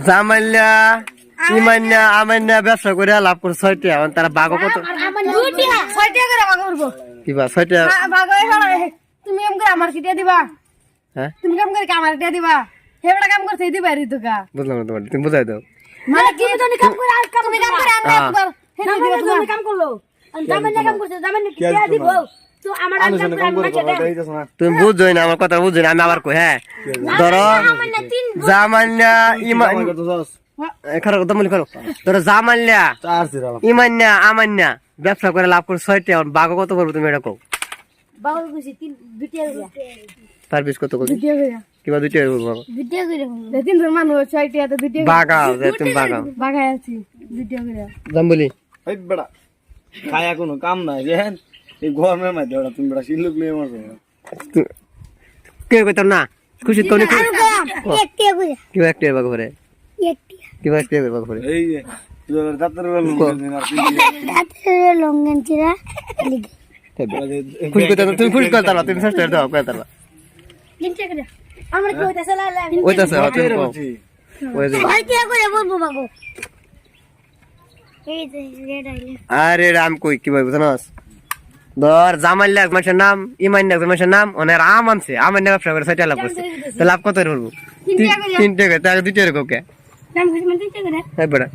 জামাইলা ইমান্না আমান্না ব্যবসা করে লাভ করে 6 টাকা তারা বাগো কত 2 টাকা 6 টাকা করে ভাগ করব কিবা 6 টাকা ভাগ হয়ে তুমি কাম করে আমার কিটা দিবা হ্যাঁ তুমি কাম করে আমার কিটা দিবা হেবড়া কাম করতে দিবা রি তোকা বুঝলাম না তোমার তুমি বুঝাই দাও মানে কি তুমি কাম করে আর তুমি কাম করে আমি একবার তুমি কাম করলো জামাইনা কাম করতে জামাইনা কিটা দিব তো আমার কাম করে তুমি বুঝছই না আমার কথা বুঝছই না আমি আবার কই হ্যাঁ ধরো জামান্না ইমান খারাপ কথা বলি করো ধরো জামান্না ইমান্না আমান্না ব্যবসা করে লাভ করে 6 টাকা বাগো কত করবে তুমি এটা কও বাগো কইছি 2 টাকা তার বিশ কত কই 2 টাকা কিবা 2 টাকা করবো 2 টাকা করে তিন জন মানুষ 6 টাকা তো 2 টাকা বাগাও যে তুমি বাগাও বাগায় আছি 2 টাকা করে জাম বলি এই বেটা খায়া কোনো কাম নাই রেন এই গরমের মধ্যে ওরা তুমি বেটা শিলুক নিয়ে মারছো কে কইতাম না খুশি তো নি 1 টাকা করে কিবা 1 টাকা বাগো করে 1 টাকা কিবা 1 টাকা বাগো করে এই যে তোর দাঁতের বেলা রাতের লঙ্গন চিরা খুশি কইতাম তুমি খুশি কইতাম তুমি চেষ্টা দাও কইতাম 3 টাকা করে আমরা কি হইতাছে লালা ওইতাছে তুমি কও ওই যে 6 টাকা করে বলবো বাগো এই যে রেড আইলে আরে রাম কই কি ভাই বুঝছস ধর জামাইল এক মাসের নাম ইমান এক মাসের নাম ওনার আম আনছে আমার না ব্যবসা করে 6 টাকা লাভ করছে তো লাভ কত করব 3 টাকা তার 2 টাকা কোকে নাম কিছু মন 3 টাকা করে হ্যাঁ বড়া